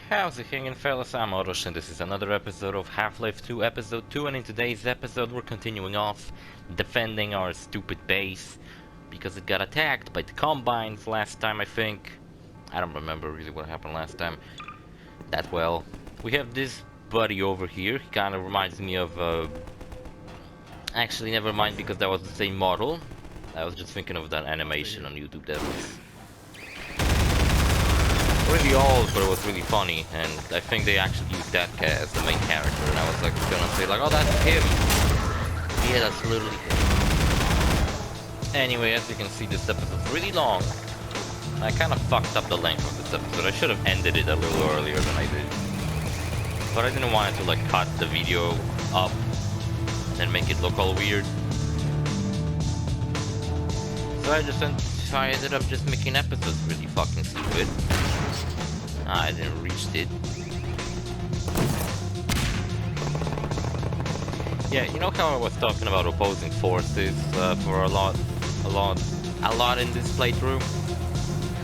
How's it hanging, fellas? I'm OrosZ and this is another episode of Half-Life 2 Episode 2, and in today's episode we're continuing off defending our stupid base because it got attacked by the Combines last time, I think. I don't remember really what happened last time that well. We have this buddy over here. He kind of reminds me of actually never mind, because that was the same model. I was just thinking of that animation on YouTube that was really old, but it was really funny, and I think they actually used that as the main character, and I was like gonna say like, oh, that's him. Yeah, that's literally him. Anyway, as you can see, this episode's really long. I kind of fucked up the length of this episode. I should have ended it a little earlier than I did, but I didn't want it to like cut the video up and make it look all weird. So I ended up just making episodes really fucking stupid. I didn't reach it. Yeah, you know how I was talking about opposing forces for a lot in this playthrough?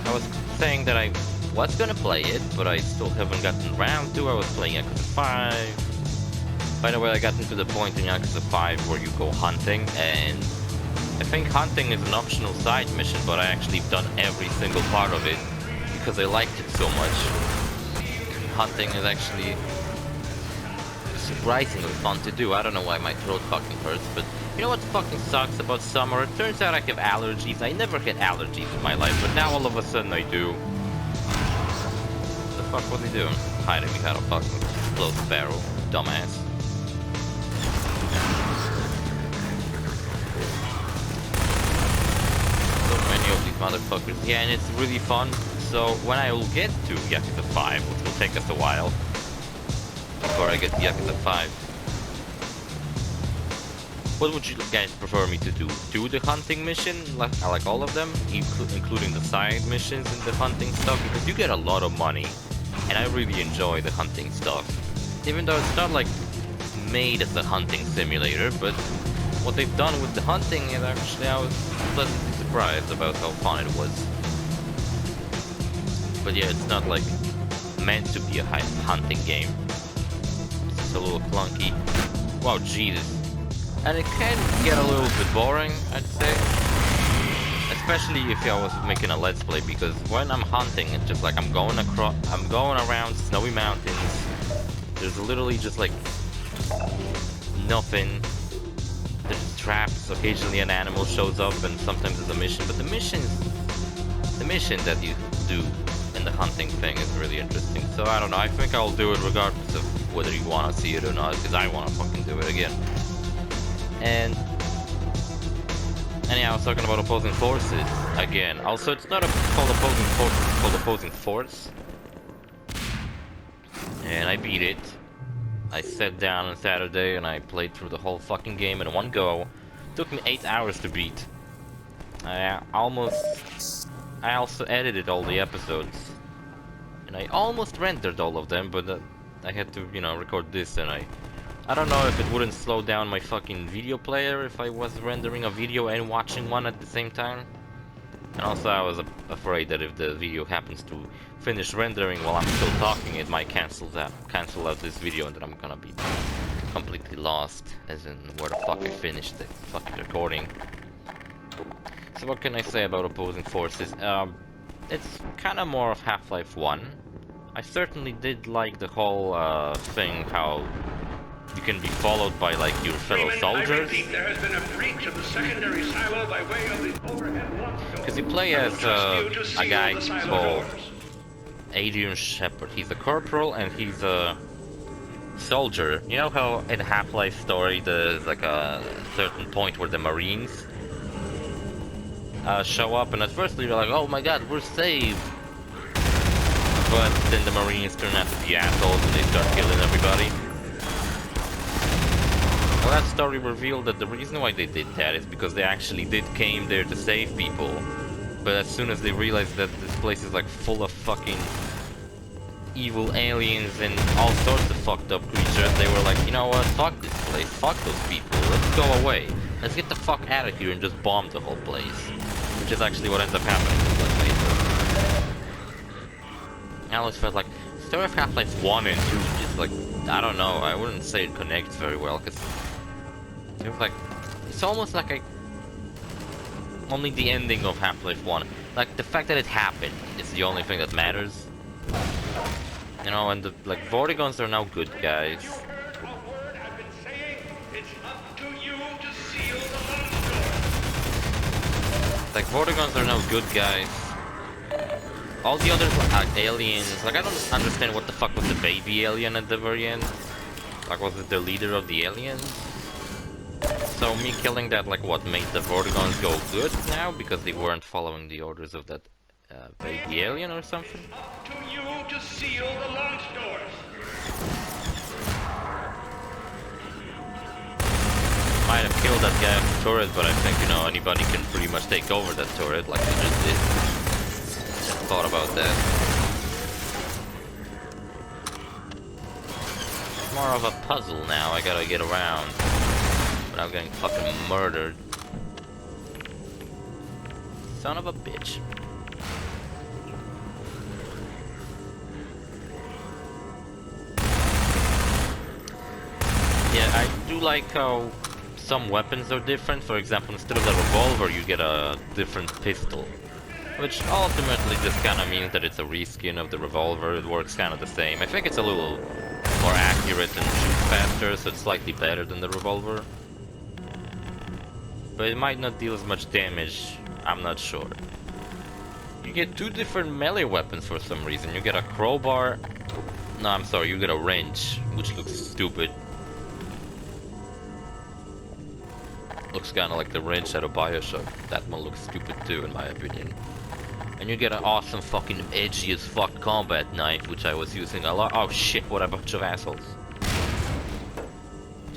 I was saying that I was gonna play it, but I still haven't gotten around to. I was playing YAKUZA 5. By the way, I got into the point in YAKUZA 5 where you go hunting, and I think hunting is an optional side mission, but I actually done every single part of it because I liked it so much. Hunting is actually surprisingly fun to do. I don't know why my throat fucking hurts, but you know what fucking sucks about summer? It turns out I have allergies. I never had allergies in my life, but now all of a sudden I do. What the fuck was he doing? Hiding behind a fucking explosive barrel. Dumbass. Of these motherfuckers. Yeah, and it's really fun. So when I will get to YAKUZA 5, which will take us a while before I get to YAKUZA 5, what would you guys prefer me to do? Do the hunting mission, like all of them, including the side missions and the hunting stuff, because you get a lot of money, and I really enjoy the hunting stuff. Even though it's not like made as a hunting simulator, but what they've done with the hunting is actually, I was pleasantly surprised about how fun it was. But yeah, it's not like meant to be a hunting game. It's just a little clunky. Wow, Jesus. And it can get a little bit boring, I'd say. Especially if I was making a let's play, because when I'm hunting, it's just like I'm going around snowy mountains. There's literally just like nothing. There's traps, occasionally an animal shows up, and sometimes there's a mission, but the mission that you do in the hunting thing is really interesting. So I don't know, I think I'll do it regardless of whether you want to see it or not, because I want to fucking do it again. And anyhow, I was talking about opposing forces again. Also, it's not called opposing force, it's called opposing force. And I beat it. I sat down on Saturday and I played through the whole fucking game in one go. Took me 8 hours to beat. I also edited all the episodes. And I almost rendered all of them, but I had to, you know, record this, and I don't know if it wouldn't slow down my fucking video player if I was rendering a video and watching one at the same time. And also I was afraid that if the video happens to finish rendering while I'm still talking, it might cancel out this video, and then I'm gonna be completely lost, as in where the fuck I finished the fucking recording. So what can I say about opposing forces? It's kind of more of Half-Life 1. I certainly did like the whole thing, how you can be followed by like your fellow soldiers. There has been a breach of the secondary silo by way of the overhead lock. Because you play as a guy called Adrian Shepard. He's a corporal and he's a soldier. You know how in Half-Life story there's like a certain point where the Marines show up, and at first you're like, oh my god, we're saved. But then the Marines turn out to be assholes and they start killing everybody. Well, that story revealed that the reason why they did that is because they actually came there to save people. But as soon as they realized that this place is like full of fucking evil aliens and all sorts of fucked up creatures, they were like, you know what, fuck this place, fuck those people, let's go away. Let's get the fuck out of here and just bomb the whole place. Which is actually what ends up happening. I always felt like, story of Half-Life 1 and 2 just like, I don't know, I wouldn't say it connects very well, because it was like, it's almost like only the ending of Half-Life 1. Like, the fact that it happened is the only thing that matters. You know, and the, like, Vortigaunts are now good guys. Like, Vortigaunts are now good guys. All the others are aliens. Like, I don't understand what the fuck was the baby alien at the very end. Like, was it the leader of the aliens? So me killing that, like, what made the Vortigaunts go good now? Because they weren't following the orders of that baby alien or something? Up to you to seal the launch doors. Might have killed that guy at the turret, but I think, you know, anybody can pretty much take over that turret like they just did. Just thought about that. It's more of a puzzle now, I gotta get around without getting fucking murdered. Son of a bitch. Yeah, I do like how some weapons are different. For example, instead of the revolver, you get a different pistol. Which ultimately just kind of means that it's a reskin of the revolver. It works kind of the same. I think it's a little more accurate and shoots faster, so it's slightly better than the revolver. But it might not deal as much damage, I'm not sure. You get two different melee weapons for some reason. You get a crowbar... No, I'm sorry, you get a wrench, which looks stupid. Looks kinda like the wrench out of Bioshock. That one looks stupid too, in my opinion. And you get an awesome fucking edgy as fuck combat knife, which I was using a lot. Oh shit, what a bunch of assholes.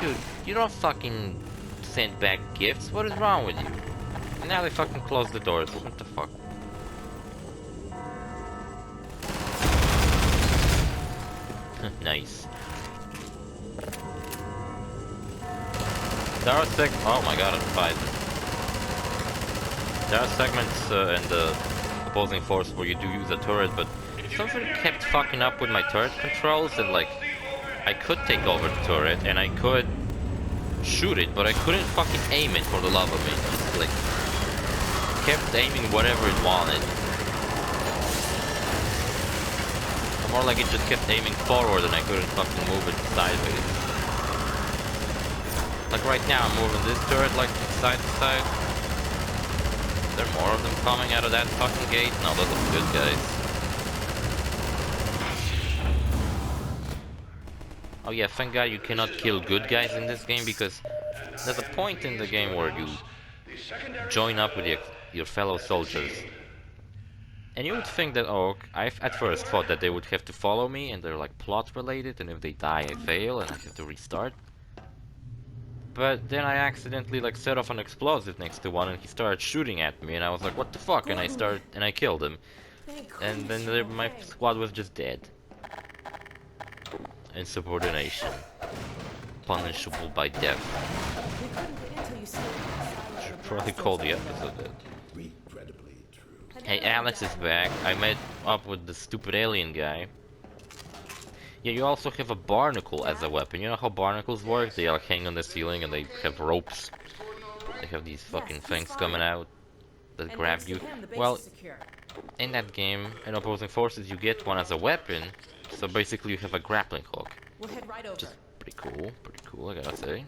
Dude, you don't fucking send back gifts? What is wrong with you? And now they fucking close the doors. What the fuck? Nice. There are oh my god, I'm fighting. There are segments in the opposing force where you do use a turret, but something kept fucking up with my turret controls, and like, I could take over the turret and I could shoot it, but I couldn't fucking aim it for the love of it. Just like, kept aiming whatever it wanted. Or more like it just kept aiming forward and I couldn't fucking move it sideways. Like right now, I'm moving this turret like side to side. Is there more of them coming out of that fucking gate? No, those are good guys. Oh yeah, thank God you cannot kill good guys in this game, because there's a point in the game where you join up with your fellow soldiers. And you would think that, oh, I at first thought that they would have to follow me and they're like plot related, and if they die I fail and I have to restart. But then I accidentally like set off an explosive next to one and he started shooting at me and I was like, what the fuck? And I killed him. And then my squad was just dead. Insubordination. Punishable by death. Should probably call the episode that. Hey, Alex is back. I met up with the stupid alien guy. Yeah, you also have a barnacle as a weapon. You know how barnacles work? They like hang on the ceiling and they have ropes. They have these fucking things coming out that grab you. Well, in that game, in opposing forces, you get one as a weapon. So basically you have a grappling hook. Which is pretty cool, I gotta say.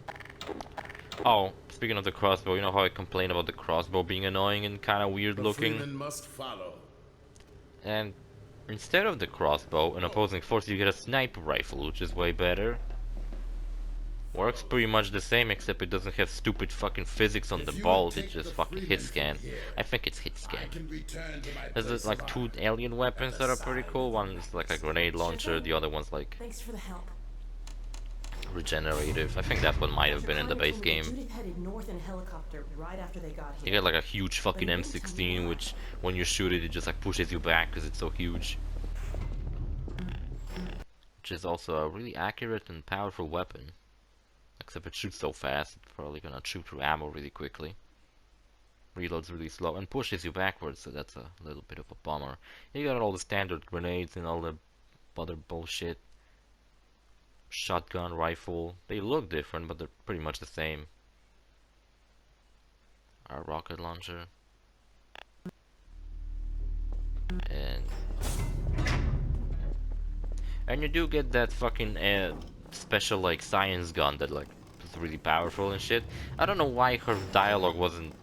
Oh, speaking of the crossbow, you know how I complain about the crossbow being annoying and kind of weird looking? And instead of the crossbow, in opposing force, you get a sniper rifle, which is way better. Works pretty much the same, except it doesn't have stupid fucking physics on the bolt, it just fucking hit scan. I think it's hit scan. There's like two alien weapons that are pretty cool. One is like a grenade launcher, the other one's like regenerative. I think that's what might have been in the base game. You get like a huge fucking M16, which when you shoot it, it just like pushes you back because it's so huge. Which is also a really accurate and powerful weapon. Except it shoots so fast, it's probably gonna chew through ammo really quickly. Reloads really slow and pushes you backwards, so that's a little bit of a bummer. You got all the standard grenades and all the other bullshit. Shotgun, rifle. They look different, but they're pretty much the same. Our rocket launcher. And you do get that fucking special like science gun that like is really powerful and shit. I don't know why her dialogue wasn't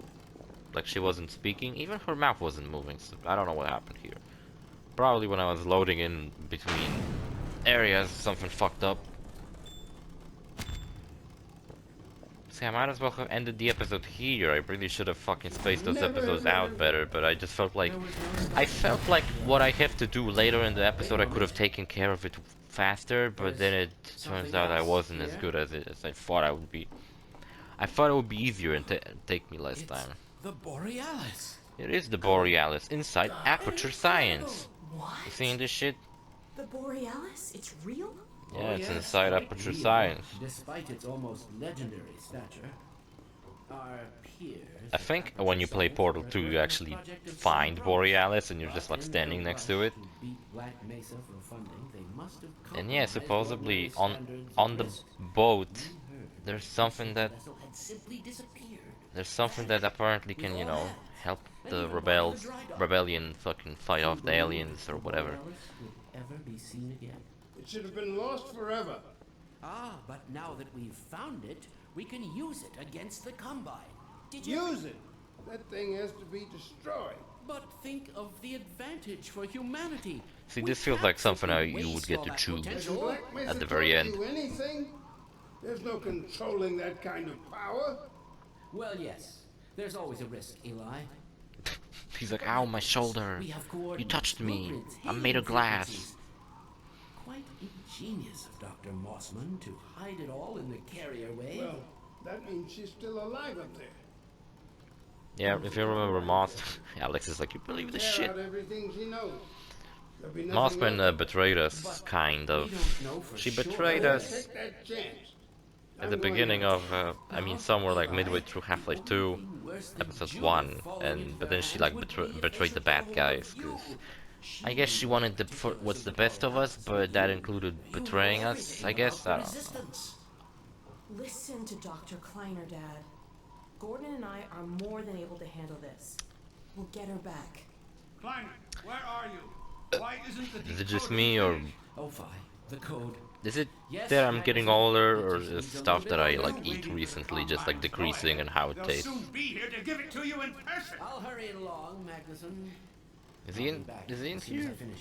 like she wasn't speaking. Even her mouth wasn't moving. So I don't know what happened here. Probably when I was loading in between areas, something fucked up. See, I might as well have ended the episode here. I really should have fucking spaced those episodes out better, but I just felt like what I have to do later in the episode I could have taken care of it faster, but then it turns out I wasn't as good as I thought I would be. I thought it would be easier and take me less time. The Borealis. It is the Borealis inside Aperture Science. What? You seeing this shit? The Borealis? It's real? Yeah, it's yes, inside quite Aperture real, Science. Despite its almost legendary stature, our peers. I think when you play Portal 2, you actually find Borealis and you're just like standing next to it. And yeah, supposedly on the boat, there's something that apparently can, you know, help the rebellion fucking fight off the aliens or whatever. It should have been lost forever. Ah, but now that we've found it, we can use it against the Combine. Did Use it. That thing has to be destroyed. But think of the advantage for humanity. See, this feels like something you would get to choose Black Mesa at the very told end. you anything? There's no controlling that kind of power. Well, yes. There's always a risk, Eli. He's like, ow, my shoulder. You touched me. I'm made of glass. Quite ingenious of Dr. Mossman to hide it all in the carrier way. Well, that means she's still alive up there. Yeah, if you remember Moss, Alex is like, you believe this Tear shit? out everything she knows. There'll be nothing Mossman left. betrayed us, kind of. We don't know for She sure. betrayed us Take that chance. at the beginning of, I mean, somewhere like midway through Half-Life 2, episode 1, but then she like betrayed the bad guys, 'cause I guess she wanted what's the best of us, but that included betraying us, I guess, I don't know. Listen to Dr. Kleiner, Dad. Gordon and I are more than able to handle this. We'll get her back. Kleiner, where are you? Why isn't the Is it just decoder me, or connected? Oh, fine. The code. is it that I'm getting older, or is stuff that I like eat recently just like decreasing in how it They'll tastes? soon be here to give it to you in person. I'll hurry it along, Magnuson. Is he in? Back Is he in as soon as I here? finish.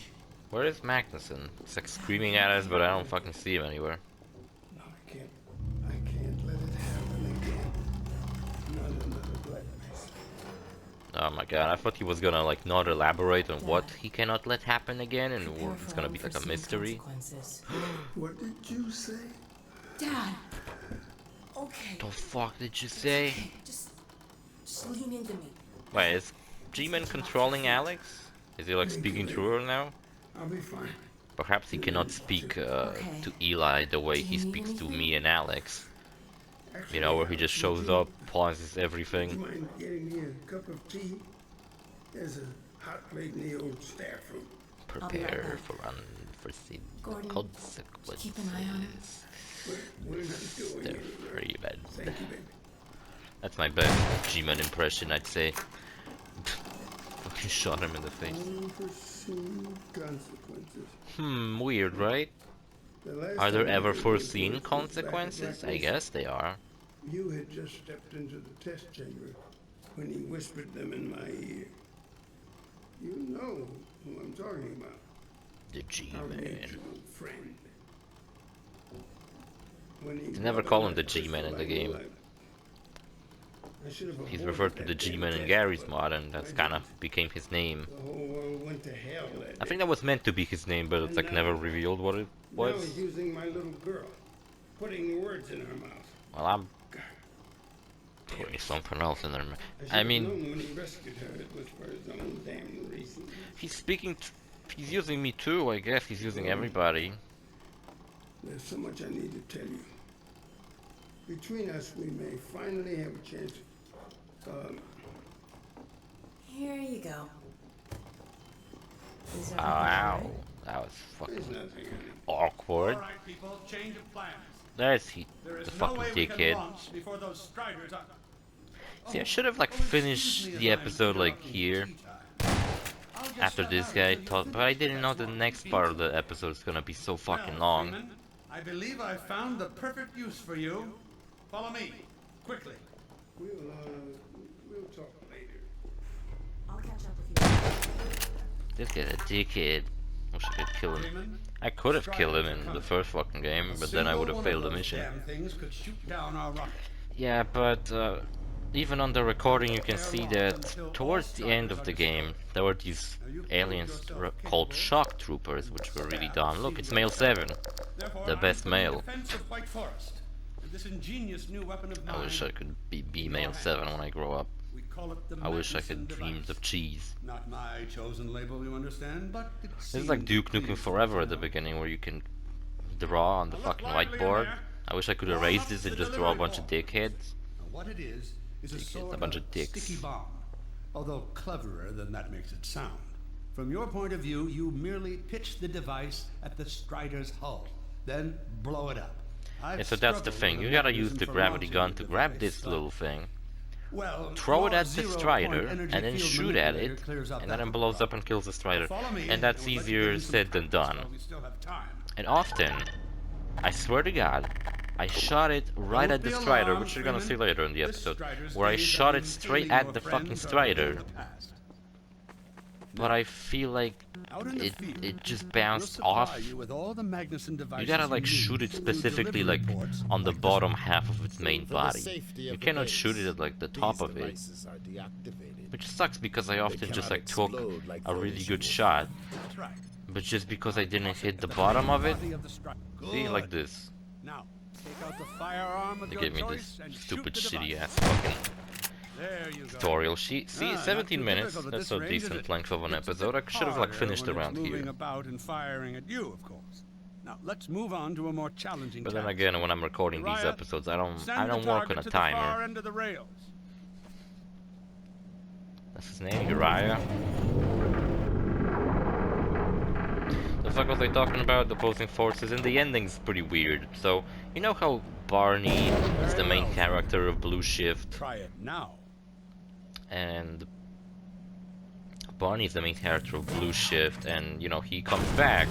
Where is Magnuson? He's like screaming at us, but I don't fucking see him anywhere. No, I can't let it happen again. Not another Black Mesa. Oh my god, I thought he was gonna like not elaborate on what he cannot let happen again, and Prepare it's for gonna be like a unforeseen mystery. consequences. What did you say? Dad! Okay. The fuck did you say? Just lean into me. Wait, is G-Man controlling Alex? Is he like speaking through her now? I'll be fine. Perhaps he cannot speak to Eli the way he speaks to me and Alex. You know, where he just shows up, pauses Do you everything. mind getting me a cup of tea? There's a hot plate in the old staff room. Prepare for unforeseen Gordon, consequences. keep an eye on him. We're not doing They're it. very bad. Thank you, baby. That's my best G-Man impression, I'd say. Fucking shot him in the face. Unforeseen consequences. Weird, right? The last Are there time I ever did foreseen this was back at consequences? Black I Mesa. guess they are. You had just stepped into the test chamber when he whispered them in my ear. You know who I'm talking about. The Our G-Man. mutual friend. When he They never brought call up him the that G-Man in pistol, the I game. knew I should have He's avoided referred to that the damn G-Man in test. Gary's mod, and that's kind of became his name. The whole world went to hell that I day. think that was meant to be his name, but it's like never revealed what it Now was. he's using my little girl, putting words in her mouth. Well, I'm putting something else in there. I I should mean, have known when he rescued her it was for his own damn reason. he's speaking. He's using me too, I guess. He's using everybody. There's so much I need to tell you. Between us, we may finally have a chance. Here you go. Is Ow, everything ow. all right? That was There's fucking nothing, honey. awkward. All right, people, change of plans. There's he, There is the no fucking way we can dickhead. launch before those Striders are... See, I should have like finished the episode like here after this guy taught, but I didn't know the next part of the episode is gonna be so fucking long. Freeman, I believe I found the perfect use for you. Follow me, quickly. We'll talk later. I'll catch up with you. This guy's a dickhead. Wish I could kill him. Freeman, I could have killed him in the first fucking game, but then I would have failed the mission. Damn things could shoot down our rocket. Yeah, but even on the recording you can see that towards the end of the game there were these aliens called shock troopers, which were really dumb. Look, it's male 7. Therefore, The best I'm for male. defense of White Forest. And this ingenious new weapon of I wish mine, I could be male 7 when I grow up. we call it the I wish I Magnuson could dream device. of cheese. Not my chosen label, you understand, but it This is like Duke Nukem Forever at the beginning, where you can draw on the fucking whiteboard. I wish I could erase this and just draw a bunch of dickheads. What it is a Dickheads, sort a bunch of dicks. sticky bomb, although cleverer than that makes it sound. From your point of view, you merely pitch the device at the Strider's hull, then blow it up. Yeah, so that's the thing. You gotta use the gravity gun to grab this little thing, Well, throw it your at the zero-point Strider, energy and then field shoot at manipulator it, clears up and that then it blows problem. up and kills the Strider. Follow me, And that's we'll let you get easier into said than done. while we still have time. And often, I swear to God, I shot it right at the Don't be Strider, alarmed, which you're gonna see Freeman. later in the This episode, Strider's where I days shot of it straight killing at your the friends fucking are in Strider. the past. But I feel like Out in the it field, just we'll bounced supply off. you with all the Magnuson devices You gotta like need shoot it to specifically deliver like reports on the like this bottom one. half of its main For the body. safety You of the cannot base, shoot it at like the top these of it. devices are deactivated. Which sucks because I often just cannot like took explode like a really those good you will shot, That's right. but just because I didn't hit the bottom of it, Body of the Strider. see, like Good. this. Now, take out the firearm of They your gave me choice this and shoot stupid the shitty device. ass fucking There you go. tutorial sheet. See, Not 17 too minutes, difficult at that's this a range, is decent it? length of an It's a episode. I bit should have like harder finished when it's around moving here. about and firing at you, of course. Now, let's move on to a more challenging But then task. again, when I'm recording these Uriah, episodes, I don't Send the work target on a to the far timer. end of the rails. That's his name, Uriah. The fuck was I talking about? The opposing forces, and the ending's pretty weird. So, you know how Barney is the main character of Blue Shift, Try it now. and Barney is the main character of Blue Shift, and you know, he comes back,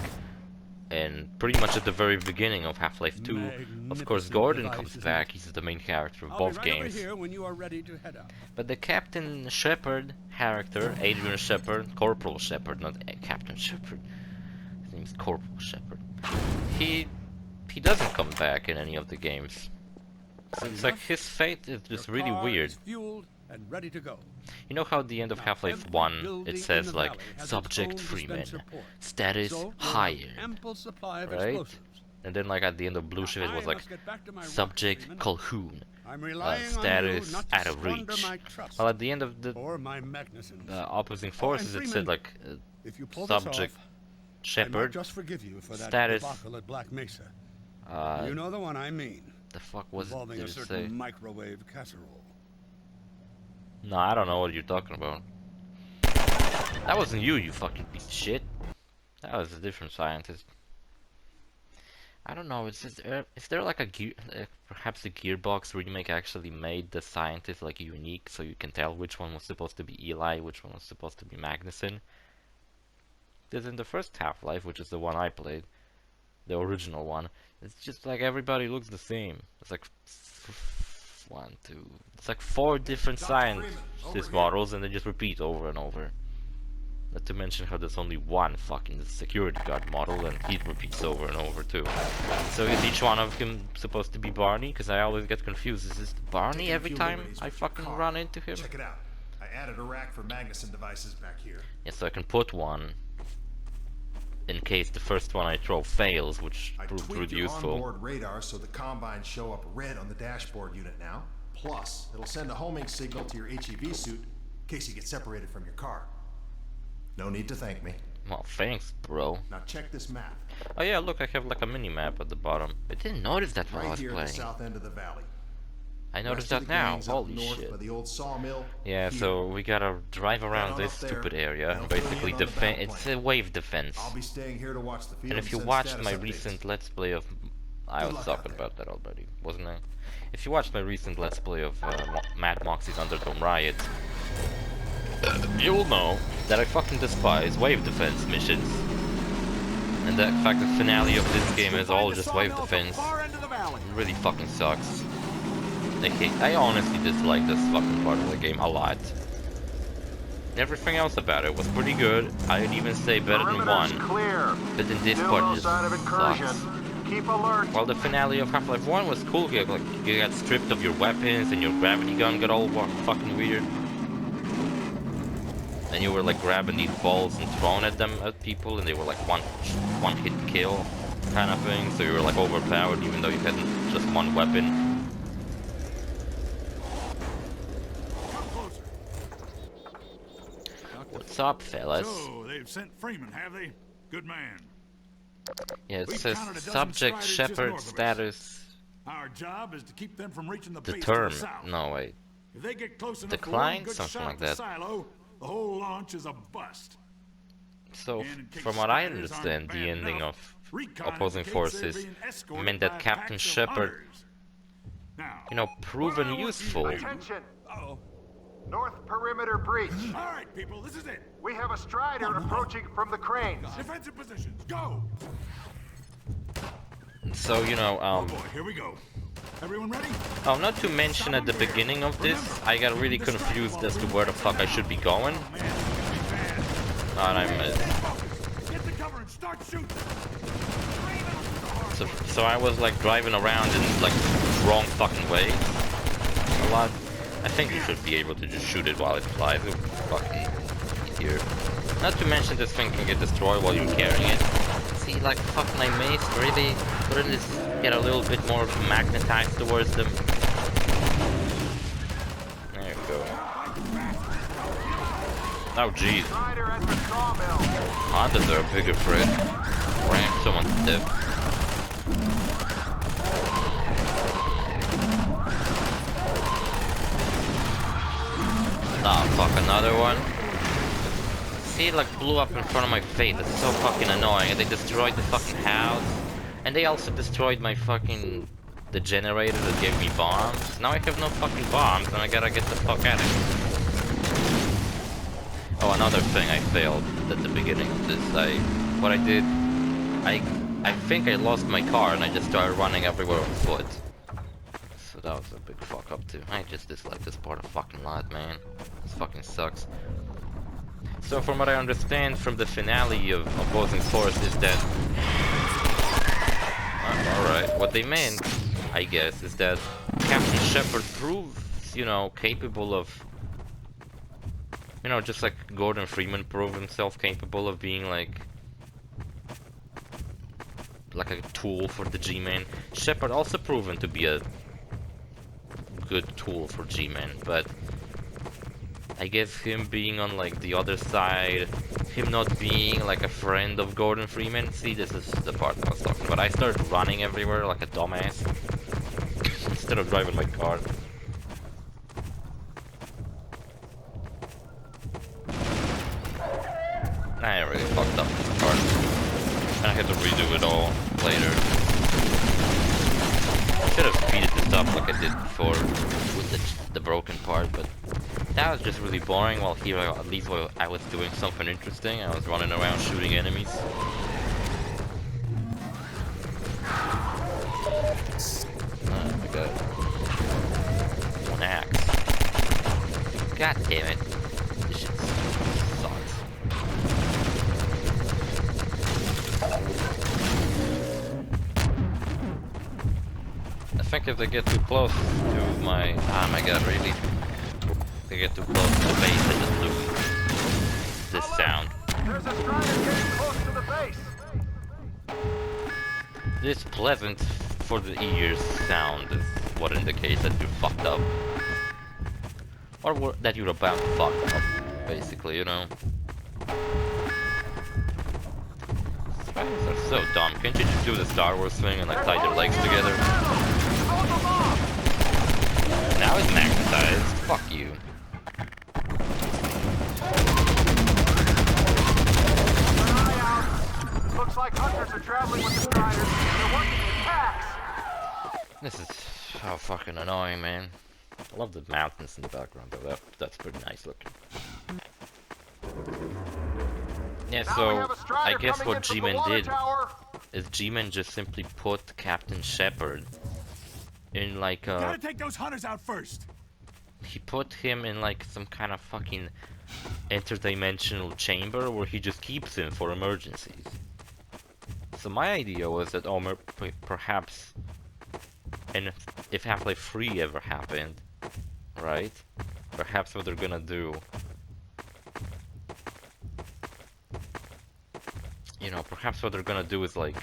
and pretty much at the very beginning of Half-Life 2, of course Magnificent Gordon device, comes isn't back, he's the main character of I'll both be right games. over here when you are ready to head out. But the Captain Shepard character, Adrian Shepard, Corporal Shepard, not Captain Shepard. His name's Corporal Shepard. He doesn't come back in any of the games. So it's like his fate is just Your really car weird. is fueled and ready to go. You know how at the end of Now, Half-Life every 1 building it in says the like valley has its subject own Freeman, dispenser port. status So, we'll have higher, ample supply of right? explosives. And then like at the end of Blue Now, Shift it I was like must get back to my work, subject Freeman. Calhoun, I'm relying on you status not to out of squander reach. my trust Well, at the end of the or my Magnuson. opposing forces it Freeman, said like If you pull this subject off, I might Shepard, just forgive you for that status, debacle at Black Mesa. uh, You know the one I mean, the fuck was it? involving Did a it certain say? microwave casserole. No, I don't know what you're talking about. That wasn't you, you fucking piece of shit. That was a different scientist. I don't know. Is there like a perhaps the Gearbox remake actually made the scientist like unique, so you can tell which one was supposed to be Eli, which one was supposed to be Magnuson? Because in the first Half-Life, which is the one I played, the original one, it's just like everybody looks the same. It's like it's like 4 different scientist models, and they just repeat over and over. Not to mention how there's only one fucking security guard model, and he repeats over and over too. So is each one of them supposed to be Barney? Because I always get confused. Is this Barney every time I fucking run into him? Check it out. I added a rack for Magnuson devices back here. Yeah, so I can put one in case the first one I throw fails, which I proved tweaked really your useful. onboard radar so the combines show up red on the dashboard unit now. Plus, it'll send a homing signal to your HEV suit in case you get separated from your car. No need to thank me. Well, thanks, bro. Now check this map. Oh yeah, look, I have like a mini map at the bottom. I didn't notice that while I Right was here at the playing. south end of the valley. I noticed Rest of that the now. gang's up Holy north shit. by the old sawmill. Yeah, Here. so we gotta drive around on this up there, stupid area and and I'll fill you basically in on the defend. battle It's plan. a wave defense. I'll be staying here to watch the field And if you send watched status my updates. recent Let's Play of... I Good was luck talking out there. about that already, wasn't I? If you watched my recent Let's Play of Mad Moxie's Underdome Riot, you'll know that I fucking despise wave defense missions. And the fact the finale of this game is all just wave defense really fucking sucks. I honestly dislike this fucking part of the game a lot. Everything else about it was pretty good. I'd even say better than 1. Clear. But then this Still part no just sign of incursion. sucks. Keep alert. While the finale of Half-Life 1 was cool, you got stripped of your weapons and your gravity gun got all fucking weird. And you were like grabbing these balls and throwing at them at people, and they were like one hit kill kind of thing. So you were like overpowered even though you had just one weapon. What's up, fellas? So they've sent Freeman, have they? Good man. Yeah, it We've says counted a dozen subject striders just Shepard north of us. status Our job is to keep them from reaching the base to determined. the south. No, wait. If they get close enough Declined? to one good Something shot like at the that. silo, the whole launch is a bust. So, And in case from what I striders aren't understand, the bad ending enough, of recon opposing indicates they're forces being escorted meant by that Captain packs of Shepard, hunters. Now, you know, proven what I want you to useful. do- Attention. Uh-oh. North perimeter breach. All right, people, this is it. We have a strider approaching from the cranes. Defensive positions, go. So, you know, Oh boy, here we go. Everyone ready? oh, not to mention at the beginning of this, I got really confused as to where the fuck I should be going. And I missed. Get the cover and start shooting. So I was like driving around in like wrong fucking way a lot. I think you should be able to just shoot it while it flies. It's fucking easier. Not to mention this thing can get destroyed while you're carrying it. See, like fucking I missed, really? Couldn't this get a little bit more magnetized towards them? There you go. Oh jeez. Strider at the sawmill. Hondas are a bigger threat. Ram someone to death. Ah, fuck, another one. See, it like blew up in front of my face. That's so fucking annoying. And they destroyed the fucking house. And they also destroyed my fucking... the generator that gave me bombs. Now I have no fucking bombs and I gotta get the fuck out of here. Oh, another thing I failed at the beginning of this. What I did... I think I lost my car and I just started running everywhere on foot. So that was a big fuck up too. I just dislike this part a fucking lot, man. This fucking sucks. So from what I understand from the finale of Opposing Force is that... Alright, what they meant, I guess, is that Captain Shepard proves, you know, capable of... You know, just like Gordon Freeman proved himself capable of being like a tool for the G-Man. Shepard also proven to be a good tool for G-Man, but I guess him being on like the other side, him not being like a friend of Gordon Freeman. See, this is the part I was talking about. I started running everywhere like a dumbass instead of driving my car. I really fucked up this part, and I had to redo it all later. I should have speeded this up like I did before with the broken part, but that was just really boring. While here, at least while I was doing something interesting, I was running around shooting enemies. Oh my god. One axe. God damn it. This shit sucks. I think if they get too close to my... Oh my god, really? If they get too close to the base, I just lose this sound. There's a strider getting close to the base. This pleasant for the ears sound is what indicates that you're fucked up. Or that you're about to fuck up, basically, you know. Spiders are so dumb. Can't you just do the Star Wars thing and like tie their legs together? Now it's magnetized. Fuck you. Looks like hunters are traveling with the Striders. They're working in packs. This is so fucking annoying, man. I love the mountains in the background, though. That's pretty nice looking. Yeah, so I guess what G-Man did is G-Man just simply put Captain Shepard in like a... Gotta take those hunters out first. He put him in like some kind of fucking interdimensional chamber where he just keeps him for emergencies. So my idea was that perhaps, and if Half-Life 3 ever happened, right? Perhaps what they're gonna do, you know, perhaps what they're gonna do is like,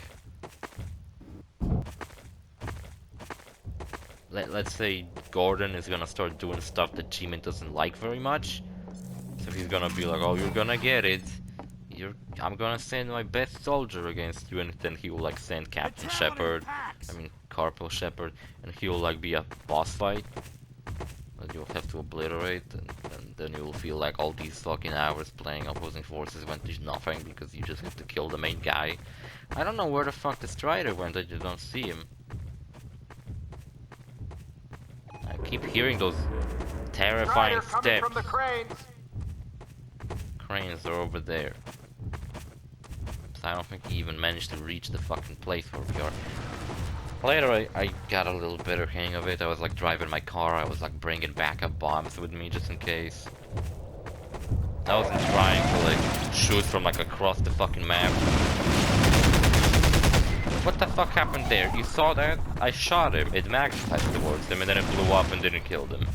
let's say Gordon is gonna start doing stuff that G-Man doesn't like very much. So he's gonna be like, oh, you're gonna get it. I'm gonna send my best soldier against you, and then he will like send Captain Shepard, Corporal Shepard, and he will like be a boss fight that you'll have to obliterate, and then you will feel like all these fucking hours playing opposing forces went to nothing because you just have to kill the main guy. I don't know where the fuck the Strider went, I just don't see him. I keep hearing those terrifying steps. From the cranes. Cranes are over there. So I don't think he even managed to reach the fucking place where we are. Later I got a little better hang of it. I was like driving my car, I was like bringing backup bombs with me just in case. I wasn't trying to like shoot from like across the fucking map. What the fuck happened there? You saw that? I shot him. It magnetized towards him and then it blew up and didn't kill him.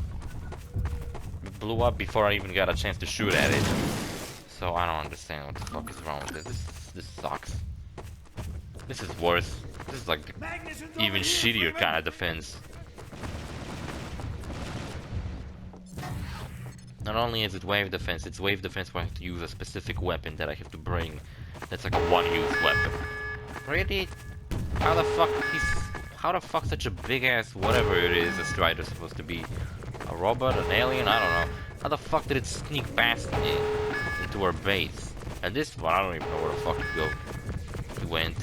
It blew up before I even got a chance to shoot at it. So I don't understand what the fuck is wrong with this. This sucks. This is worse. This is like the even shittier kind of defense. Not only is it wave defense, it's wave defense where I have to use a specific weapon that I have to bring. That's like a one-use weapon. Really? How the fuck such a big ass whatever it is a Strider supposed to be? A robot, an alien, I don't know. How the fuck did it sneak past me into our base? And this one, I don't even know where the fuck it went.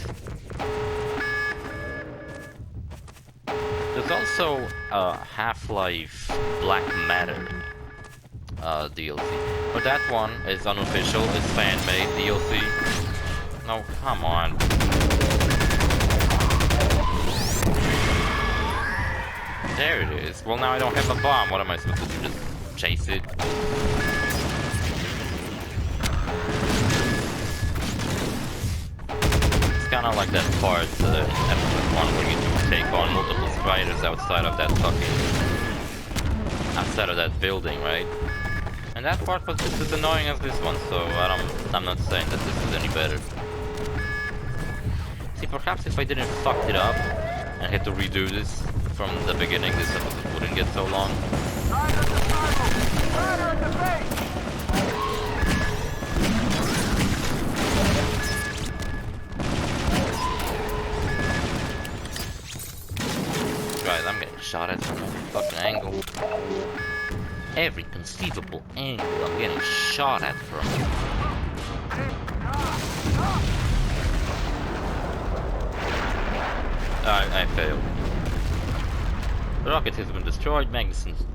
There's also a Half-Life Black Matter DLC. But that one is unofficial, it's fan-made DLC. No, come on. There it is. Well, now I don't have a bomb. What am I supposed to do? Just chase it? It's kind of like that part in episode 1 where you do take on multiple Striders outside of that building, right? And that part was just as annoying as this one, so I'm not saying that this is any better. See, perhaps if I didn't fuck it up and had to redo this from the beginning, this episode wouldn't get so long. Guys, I'm getting shot at from every fucking angle. Every conceivable angle I'm getting shot at from. I failed. The rocket has been destroyed. Magnuson's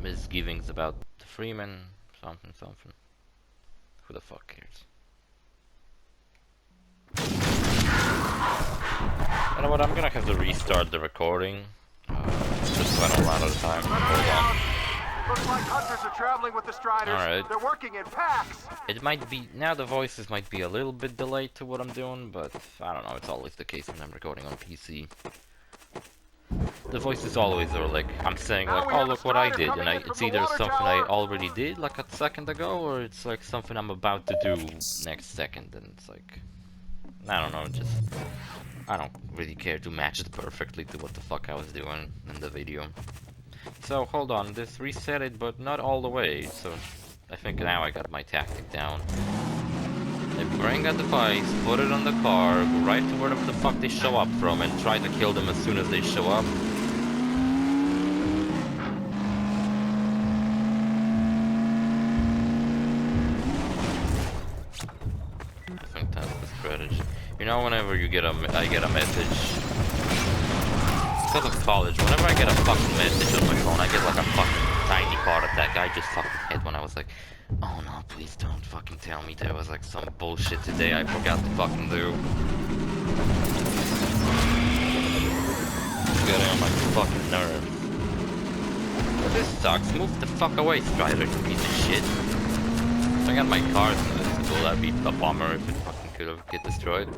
misgivings about the Freeman. Something. Who the fuck cares? You know what? I'm gonna have to restart the recording. Just so I don't run out of time. Hold on. Looks like hunters are traveling with the Striders. Alright. They're working in packs. It might be now the voices might be a little bit delayed to what I'm doing, but I don't know. It's always the case when I'm recording on PC. The voices always are like I'm saying like, oh look what I did, and it's either something I already did like a second ago, or it's like something I'm about to do next second, and it's like I don't know. Just I don't really care to match it perfectly to what the fuck I was doing in the video. So hold on, this reset it, but not all the way. So I think now I got my tactic down. I bring a device, put it on the car, go right to wherever the fuck they show up from, and try to kill them as soon as they show up. strategy. You know, whenever I get a message, because of college, whenever I get a fucking message on my phone, I get like a fucking tiny heart attack. I just fucking hit when I was like, oh no, please don't fucking tell me there was like some bullshit today I forgot to fucking do. Getting on my fucking nerves. But this sucks. Move the fuck away, Strider, you piece of shit. If I got my cars invisible, that'd be a bummer if it fucking could have get destroyed.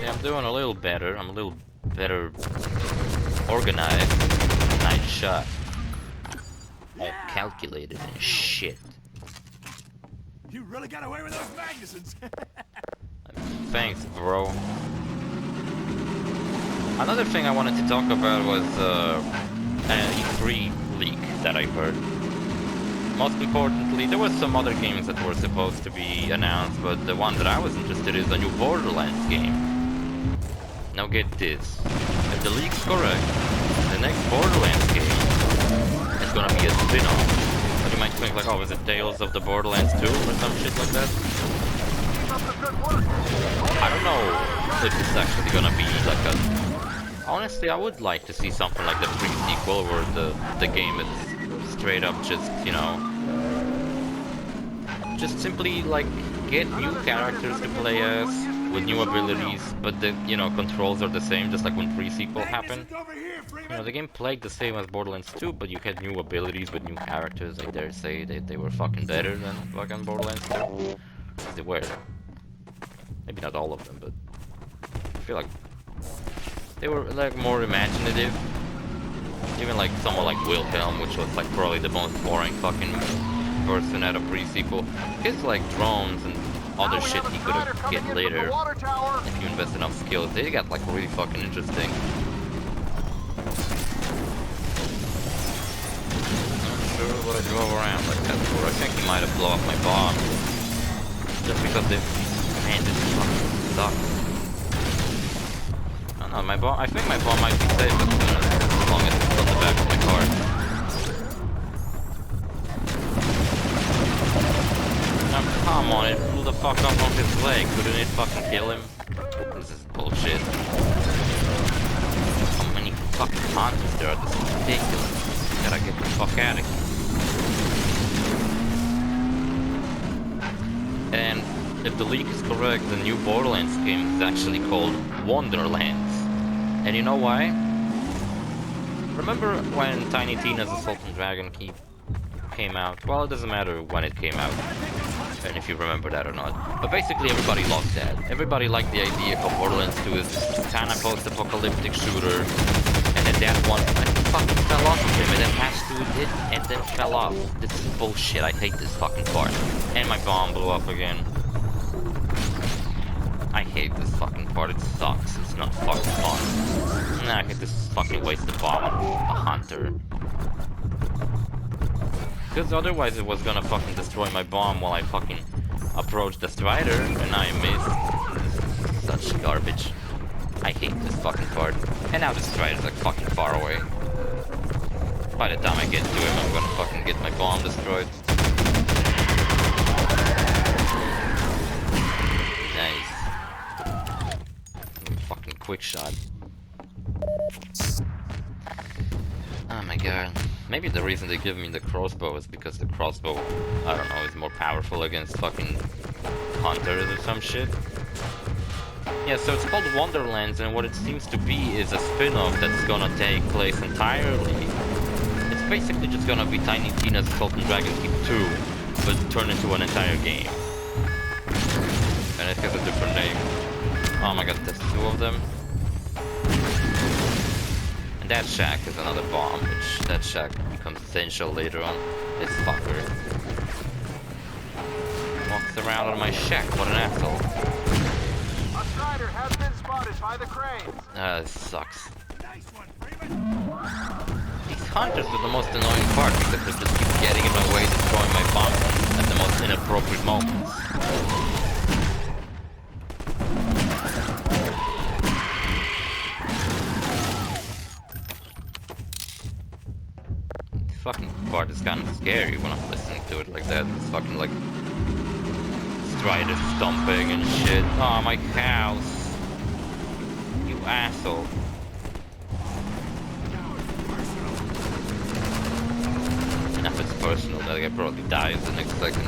Yeah, I'm doing a little better. I'm a little better organized. Nice shot. All calculated and shit. You really got away with those magazines. Thanks, bro. Another thing I wanted to talk about was an E3 leak that I heard. Most importantly, there was some other games that were supposed to be announced, but the one that I was interested in is a new Borderlands game. Now get this. If the leak's correct, the next Borderlands game is gonna be a spin-off. But you might think like, oh, is it Tales of the Borderlands 2 or some shit like that? I don't know if it's actually gonna be like a... Honestly, I would like to see something like the pre-sequel where the game is straight up just, you know... just simply, like, get new characters to play as, with new abilities, but the, you know, controls are the same, just like when pre-sequel happened. You know, the game played the same as Borderlands 2, but you had new abilities with new characters. I dare say they were fucking better than fucking Borderlands 2. They were. Maybe not all of them, but I feel like they were like more imaginative. Even like someone like Wilhelm, which was like probably the most boring fucking person at a pre-sequel. His like drones and other shit he could have get later if you invest enough skills. They got like really fucking interesting. Not sure what I drove around like that for. I think he might have blown up my bomb. Just because they... Man, this fucking sucks. I don't know, my bomb... I think my bomb might be safe as long as it's on the back of my car. Now, come on, it blew the fuck up on his leg. Couldn't it fucking kill him? This is bullshit. How many fucking hunters there are? This is ridiculous. Gotta get the fuck out of here. And... if the leak is correct, the new Borderlands game is actually called Wonderlands. And you know why? Remember when Tiny Tina's Assault on Dragon Keep came out? Well, it doesn't matter when it came out, and if you remember that or not. But basically everybody loved that. Everybody liked the idea of Borderlands 2 as kind of post-apocalyptic shooter. And then that one fucking fell off of him, and then passed through it, and then fell off. This is bullshit, I hate this fucking part. And my bomb blew up again. I hate this fucking part, it sucks, it's not fucking fun. Nah, I hate this fucking waste of bomb on a hunter. Because otherwise it was gonna fucking destroy my bomb while I fucking approached the Strider, and I missed. Such garbage. I hate this fucking part. And now the Strider's like fucking far away. By the time I get to him, I'm gonna fucking get my bomb destroyed. Nice. Fucking quick shot. Oh my god. Maybe the reason they give me the crossbow is because the crossbow, I don't know, is more powerful against fucking hunters or some shit. Yeah, so it's called Wonderlands, and what it seems to be is a spin-off that's gonna take place entirely. It's basically just gonna be Tiny Tina's Assault on Dragon Keep 2, but turned into an entire game. And it has a different name. Oh my god, there's two of them. And that shack is another bomb, which that shack becomes essential later on. This fucker walks around on my shack, what an asshole. A strider has been spotted by the cranes. This sucks. These hunters are the most annoying part because they just keep getting in my way, destroying my bombs at the most inappropriate moments. This fucking part is kind of scary when I'm listening to it like that. It's fucking like Strider stomping and shit. Oh, my house. You asshole. Enough it's personal, that guy probably dies the next second.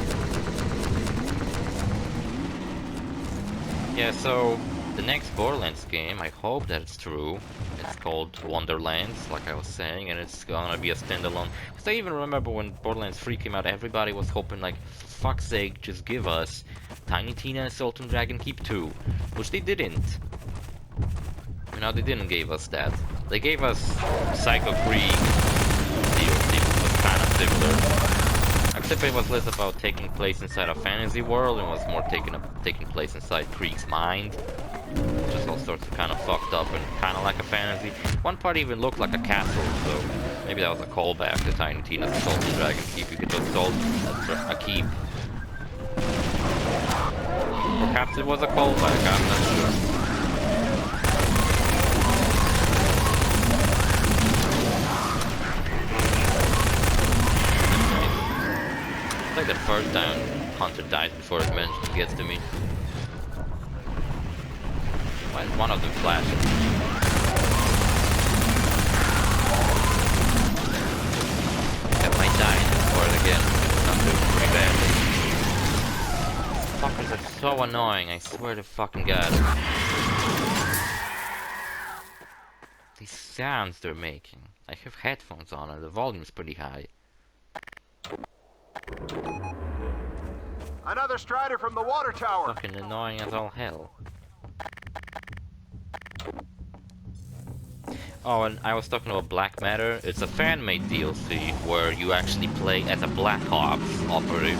Yeah, so the next Borderlands game, I hope that it's true. It's called Wonderlands, like I was saying, and it's gonna be a standalone. Because I even remember when Borderlands 3 came out, everybody was hoping, like, for fuck's sake, just give us Tiny Tina Assault on Dragon Keep 2, which they didn't. You know, they didn't give us that. They gave us Psycho Creek DLC, which was kind of similar. Except it was less about taking place inside a fantasy world and was more taking place inside Creek's mind. Just all sorts of kind of fucked up and kind of like a fantasy. One part even looked like a castle, so maybe that was a callback to Tiny Tina's Assault on Dragon Keep. You could just assault a keep. Perhaps it was a callback, I'm not sure. It's like the first time Hunter dies before it gets to me. Why is one of them flashing? I might die before it again. I'm doing pretty bad. Fuckers are so annoying, I swear to fucking god. These sounds they're making. I have headphones on and the volume's pretty high. Another Strider from the water tower. Fucking annoying as all hell. Oh, and I was talking about Black Matter. It's a fan-made DLC where you actually play as a Black Ops operative.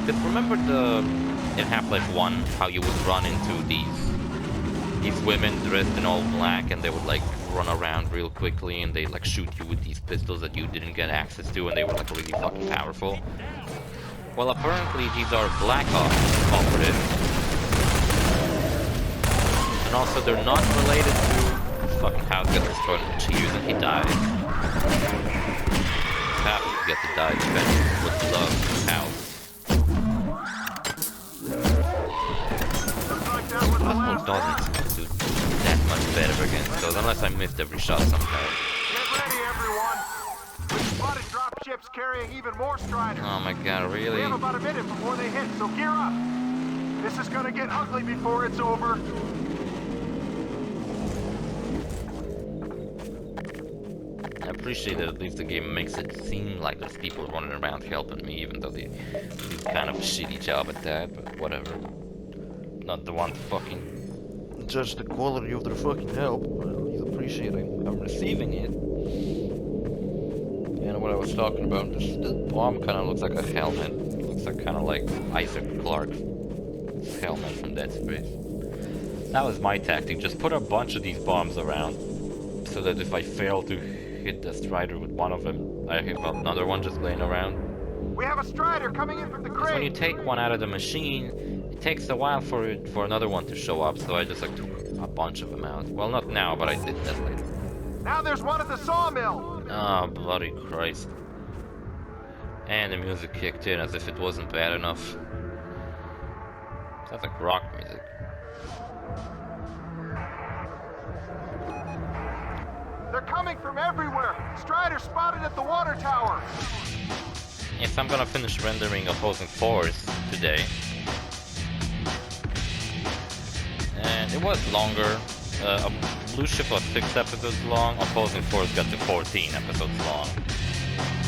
Because remember in Half-Life 1 how you would run into these women dressed in all black and they would like run around real quickly and they like shoot you with these pistols that you didn't get access to and they were like really fucking powerful. Well, apparently these are Black Ops operatives. And also they're not related to fucking house got destroyed in cheers and he dies. Half you get to die depending on what you love house. This one doesn't seem to do that much better against those, unless I missed every shot somehow. Get ready, everyone. We've spotted drop ships carrying even more Striders. Oh my god, really? We have about a minute before they hit, so gear up. This is gonna get ugly before it's over. I appreciate that at least the game makes it seem like there's people running around helping me, even though they do kind of a shitty job at that, but whatever. Not the one to fucking judge the quality of their fucking help, but at least appreciate I'm receiving it. And what I was talking about, this bomb kind of looks like a helmet. It looks like kind of like Isaac Clarke's helmet from Dead Space. That was my tactic, just put a bunch of these bombs around, so that if I fail to hit the Strider with one of them, I have another one just laying around. We have a Strider coming in from the crate. When you take one out of the machine, it takes a while for another one to show up, so I just like took a bunch of them out. Well, not now, but I did that later. Now there's one at the sawmill. Oh, bloody Christ. And the music kicked in as if it wasn't bad enough. Sounds like rock music. They're coming from everywhere. Strider spotted at the water tower. Yes, I'm gonna finish rendering Opposing Force today. And it was longer. Blue Ship was 6 episodes long. Opposing Force got to 14 episodes long.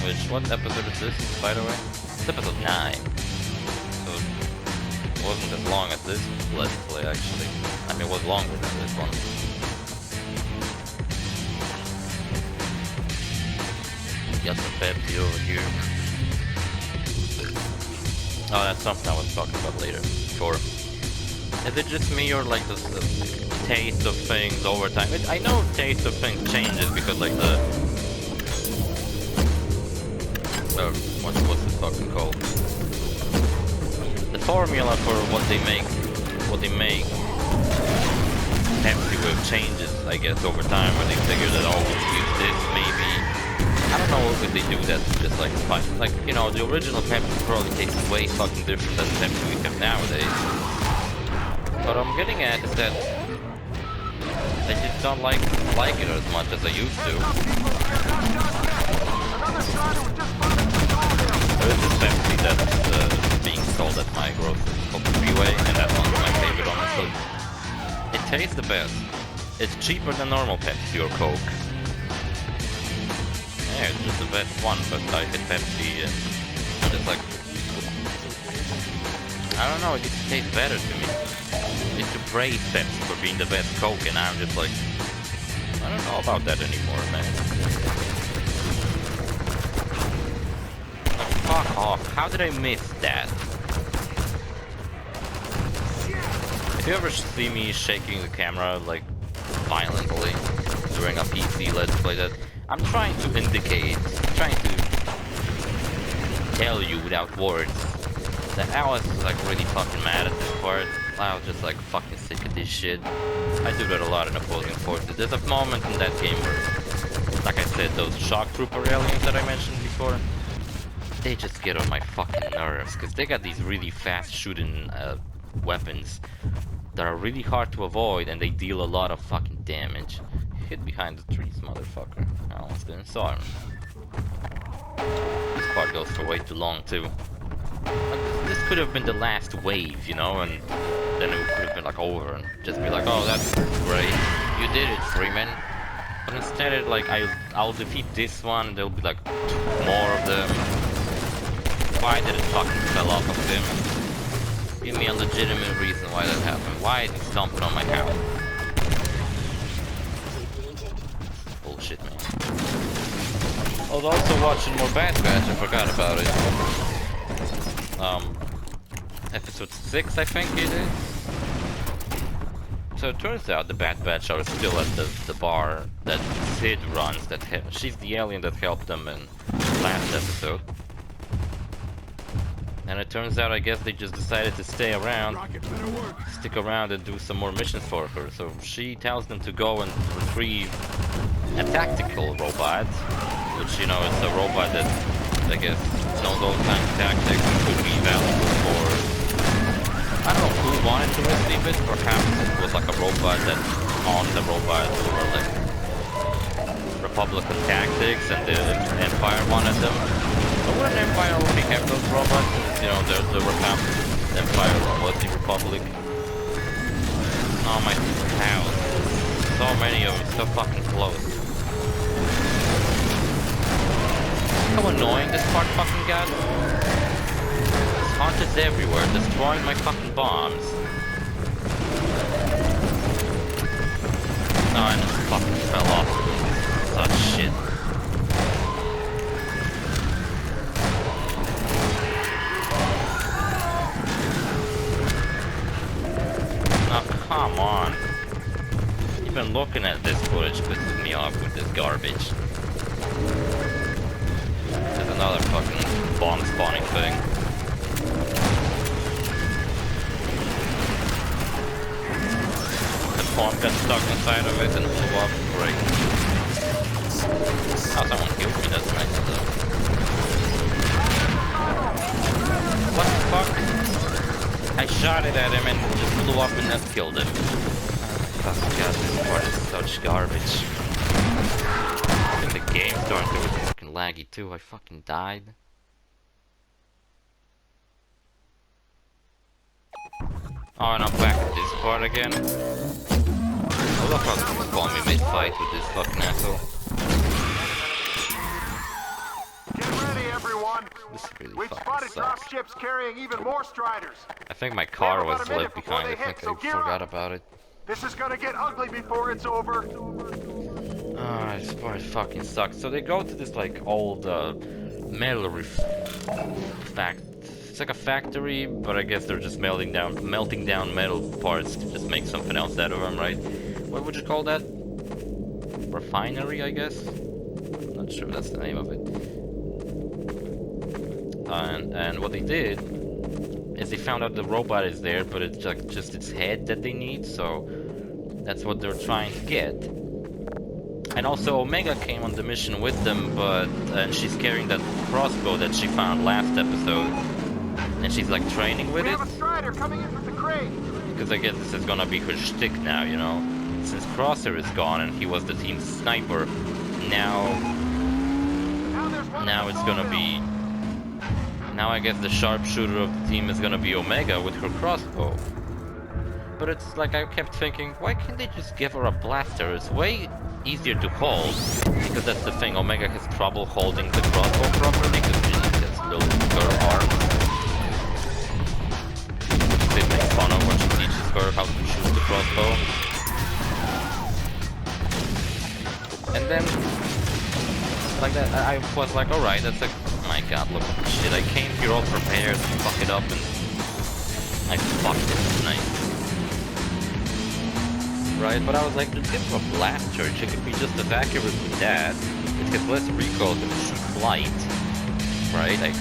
Which, what episode is this, by the way? It's episode 9. So it wasn't as long as this Let's Play, actually. I mean, it was longer than this one. Got some Pepsi over here. Oh, that's something I was talking about later. Sure. Is it just me or like the taste of things over time? I know taste of things changes because like the... what's this fucking called? The formula for what they make Pepsi with changes, I guess, over time when they figure that, oh, we'll use this maybe I don't know if they do that just like spite. Like, you know, the original Pepsi probably tastes way fucking different than the Pepsi we have nowadays. What I'm getting at is that I just don't like it as much as I used to. There is this Pepsi that's being sold at my grocery freeway, and that one's my favorite, honestly. It tastes the best. It's cheaper than normal Pepsi or Coke. Yeah, it's just the best one, but I get Pepsi and it's like, I don't know, it just tastes better to me. I used to praise Pepsi for being the best Coke, and I'm just like, I don't know about that anymore, man. Like, fuck off, how did I miss that? If you ever see me shaking the camera, like, violently during a PC Let's Play, that I'm trying to indicate, trying to tell you without words that I was like really fucking mad at this part. I was just like fucking sick of this shit. I do that a lot in opposing forces. There's a moment in that game where, like I said, those shock trooper aliens that I mentioned before, they just get on my fucking nerves, because they got these really fast shooting weapons that are really hard to avoid, and they deal a lot of fucking damage. Hid behind the trees, motherfucker. I almost didn't saw him. This part goes for way too long, too. Like, this could have been the last wave, you know, and then it could have been like over and just be like, oh, that's great. You did it, Freeman. But instead, it, like, I'll defeat this one, and there'll be like more of them. Why did it fucking fell off of him? Give me a legitimate reason why that happened. Why is he stomping on my house? Bullshit, man. I was also watching more Bad Batch, I forgot about it. Episode 6, I think it is. So it turns out the Bad Batch are still at the bar that Sid runs, she's the alien that helped them in last episode. And it turns out, I guess they just decided to stay around, stick around and do some more missions for her. So she tells them to go and retrieve a tactical robot, which, you know, is a robot that, I guess, knows all kinds of tactics and could be valuable for, I don't know who wanted to receive it. Perhaps it was like a robot that on the robot were like Republican tactics and the Empire wanted them. But wouldn't Empire already have those robots? You know, the Empire was the Republic. Oh my house. So many of them, so fucking close. How annoying this part fucking got. There's hunters everywhere, destroying my fucking bombs. Oh, and it fucking fell off. Such shit. Come on. Even looking at this footage pisses me off with this garbage. There's another fucking bomb spawning thing. The bomb got stuck inside of it and blew up. Great. Oh, someone killed me, that's nice though. What the fuck? I shot it at him and it just blew up and that killed him. Oh god, this part is such garbage. I think the game started to be fucking laggy too, I fucking died. Oh, and I'm back at this part again. I love how they spawn me mid-fight with this fucking asshole. This really We've fucking spotted drop sucks. ships carrying even more Striders. I think my car was left behind. I think I forgot about it. This is gonna get ugly before it's over. Ah, this part fucking sucks. So they go to this like old metal it's like a factory, but I guess they're just melting down metal parts to just make something else out of them, right? What would you call that? Refinery, I guess. I'm not sure if that's the name of it. And what they did is they found out the robot is there, but it's like just its head that they need, so that's what they're trying to get. And also Omega came on the mission with them, but and she's carrying that crossbow that she found last episode. And she's like training with We it. have a strider coming in from the crate. Because I guess this is gonna be her shtick now, you know? Since Crosshair is gone and he was the team's sniper, now it's gonna be... Now I guess the sharpshooter of the team is gonna be Omega with her crossbow. But it's like I kept thinking, why can't they just give her a blaster? It's way easier to hold, because that's the thing, Omega has trouble holding the crossbow properly because she has little girl arms. They make fun of when she teaches her how to shoot the crossbow. And then, like that, I was like, alright, that's like, oh my god, look, shit, I came here all prepared to fuck it up and I fucked it tonight. Right, but I was like, let's give her a blaster, she could be just as accurate with that. It gets less recoil than shoot flight. Right, I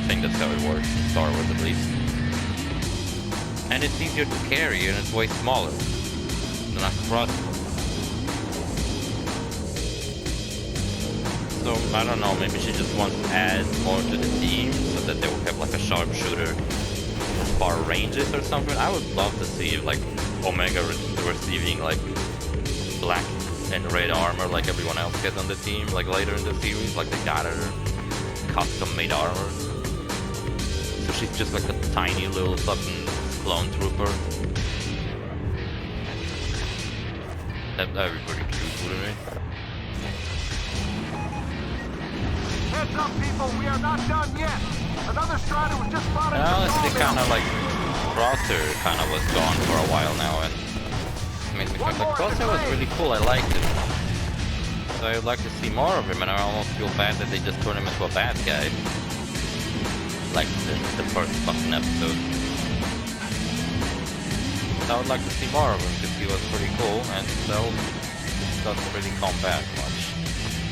think that's how it works in Star Wars at least. And it's easier to carry and it's way smaller than a crossbow. So, I don't know, maybe she just wants to add more to the team so that they will have like a sharpshooter as far ranges or something. I would love to see like Omega receiving like black and red armor like everyone else gets on the team, like later in the series, like they got her custom made armor. So she's just like a tiny little fucking clone trooper. That'd be pretty cute, wouldn't it? Heads up, people, we are not done yet. Another strider was just spotted. Honestly, kind of like Crosshair kind of was gone for a while now, and it makes me think like Crosshair was really cool. I liked it, so I'd like to see more of him. And I almost feel bad that they just turned him into a bad guy, like the first fucking episode. I would like to see more of him because he was pretty cool, and so doesn't really come back much.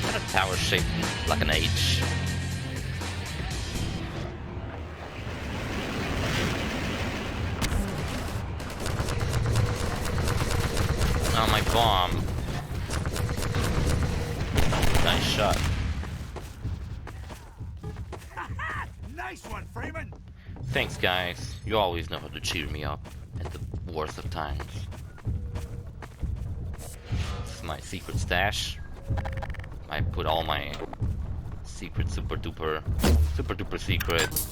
Kind of tower shaped like an H. Oh, my bomb. Nice shot. Nice one, Freeman. Thanks, guys. You always know how to cheer me up at the worst of times. This is my secret stash. I put all my secret super duper secret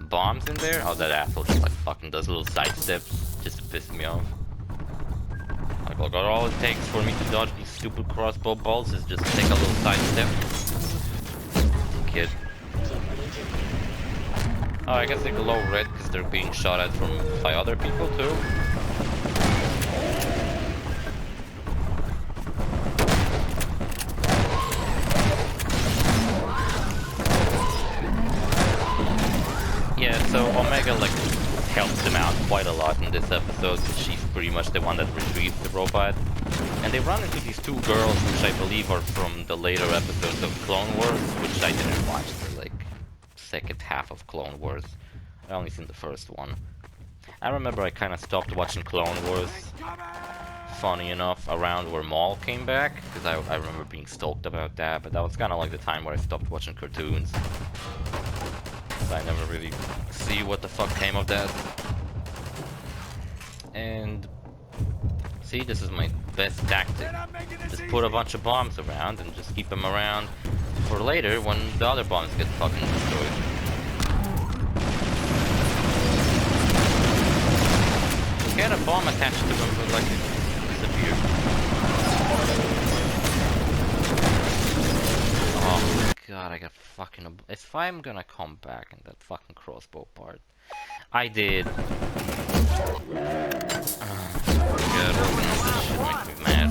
bombs in there. Oh, that asshole just like fucking does little side steps just to piss me off. Like, look, all it takes for me to dodge these stupid crossbow bolts is just take a little side step. Kid. Oh, I guess they glow red because they're being shot at by other people too. Yeah, so Omega like helps them out quite a lot in this episode. She's pretty much the one that retrieves the robot. And they run into these two girls, which I believe are from the later episodes of Clone Wars, which I didn't watch the like second half of Clone Wars. I only seen the first one. I remember I kind of stopped watching Clone Wars, funny enough, around where Maul came back, because I remember being stoked about that, but that was kind of like the time where I stopped watching cartoons. I never really see what the fuck came of that. And see, this is my best tactic. Just put a bunch of bombs around and just keep them around for later when the other bombs get fucking destroyed. Get a bomb attached to them, but like it disappears. Oh my god, I got fucking... If I'm gonna come back in that fucking crossbow part. I did. Oh god, this shit makes me mad.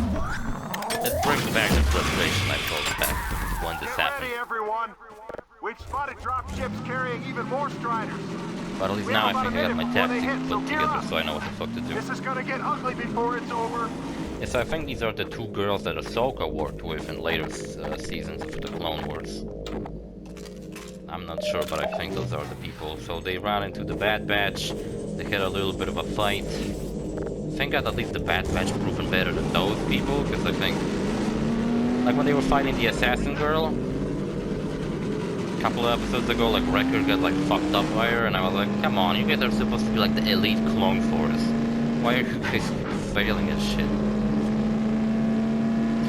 It brings back the frustration I felt back when this happened. Get ready, everyone. We've spotted drop ships carrying even more striders. But at least now I think I got my tactics put together, so I know what the fuck to do. This is gonna get ugly before it's over. Yes, I think these are the two girls that Ahsoka worked with in later seasons of the Clone Wars. I'm not sure, but I think those are the people. So they ran into the Bad Batch, they had a little bit of a fight. I think that at least the Bad Batch proven better than those people, because I think Like when they were fighting the assassin girl a couple of episodes ago, like Wrecker got like fucked up by her, and I was like, come on, you guys are supposed to be like the elite clone force. Why are you guys failing at shit?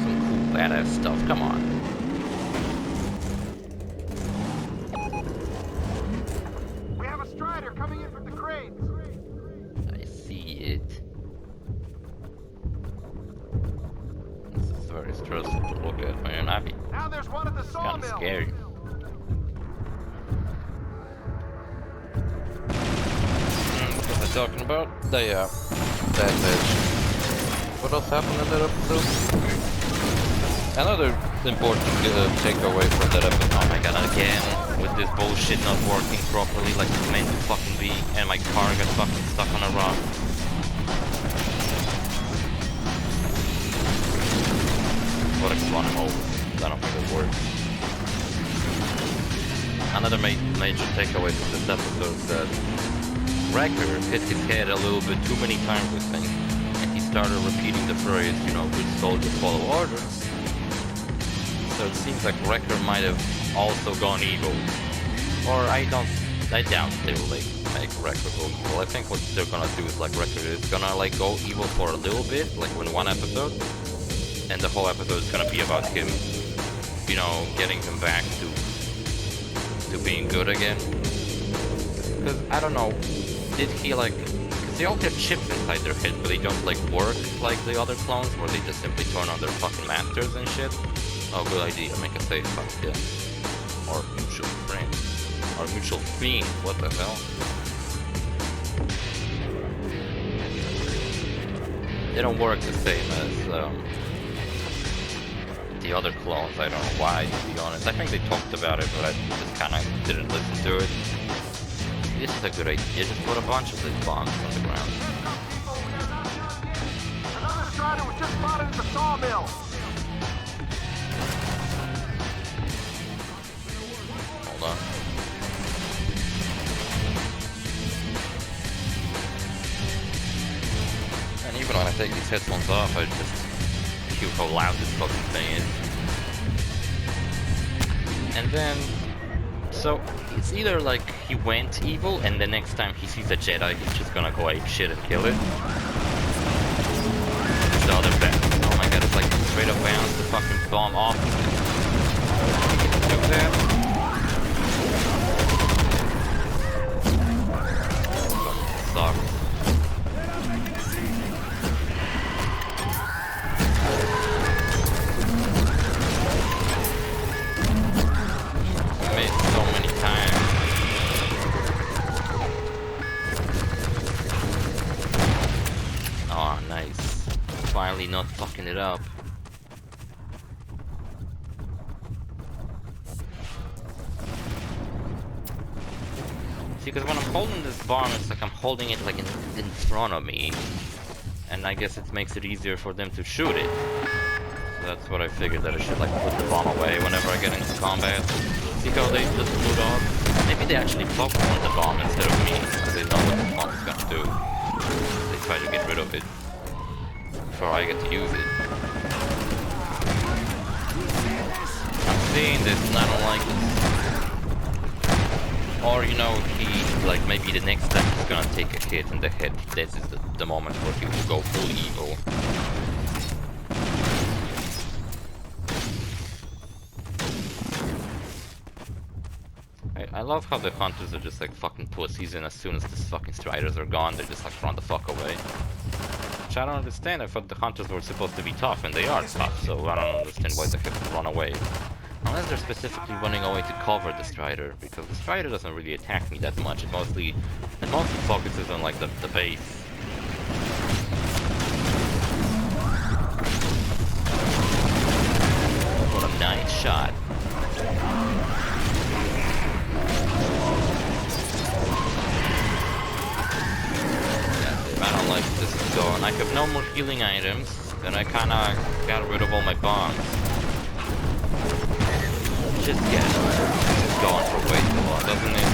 Some cool badass stuff, come on. We have a Strider coming in from the crates. I see it. This is very stressful to look at, man. I'd be Now there's one at the kind sawmill. of scary. What was I talking about? That bitch. What else happened in that episode? Another important takeaway from that episode. Oh my god, again, with this bullshit not working properly like it's meant to fucking be, and my car got fucking stuck on a rock. What if run him over? I don't think it works. Another major takeaway from this episode is that Wrecker hit his head a little bit too many times, I think, and he started repeating the phrase, you know, good soldier follow orders. So it seems like Wrecker might have also gone evil. Or I doubt they will like make Wrecker go evil. I think what they're gonna do is like Wrecker is gonna like go evil for a little bit, like in one episode, and the whole episode is gonna be about him, you know, getting him back to being good again. Because I don't know, did he like? Cause they all have chips inside their head, but they don't like work like the other clones, where they just simply turn on their fucking masters and shit. Oh, good idea. Make a save file. Yeah. Or mutual friend. Or mutual fiend. What the hell? They don't work the same as the other clones. I don't know why, to be honest. I think they talked about it, but I just kind of didn't listen to it. This is a good idea. Just put a bunch of these bombs on the ground. Another Strider was just spotted at the sawmill. Hold on. And even when I take these headphones off, I just hear how loud this fucking thing is. And then, so it's either like he went evil, and the next time he sees a Jedi, he's just gonna go ape shit and kill it. It's the other bet. Oh my god, it's like straight up bounce the fucking bomb off of it. Do that. Sucks. Made so many times. Oh, nice. Finally not fucking it up. See, because when I'm holding this bomb, it's like I'm holding it like in front of me. And I guess it makes it easier for them to shoot it. So that's what I figured, that I should like put the bomb away whenever I get into combat. See how they just blew it off? Maybe they actually focus on the bomb instead of me, because they know what the bomb is gonna do. They try to get rid of it before I get to use it. I'm seeing this and I don't like it. Or, you know, he, like, maybe the next time he's gonna take a hit in the head, this is the moment where he will go full evil. I love how the hunters are just like fucking pussies, and as soon as these fucking striders are gone, they just like run the fuck away. Which I don't understand. I thought the hunters were supposed to be tough, and they are tough, so I don't understand why they have to run away. Unless they're specifically running away to cover the strider, because the strider doesn't really attack me that much. It mostly focuses on like the base. What a nice shot. I don't like this is going. I have no more healing items, and I kinda got rid of all my bombs. Just get it. This is going for way too long, doesn't it?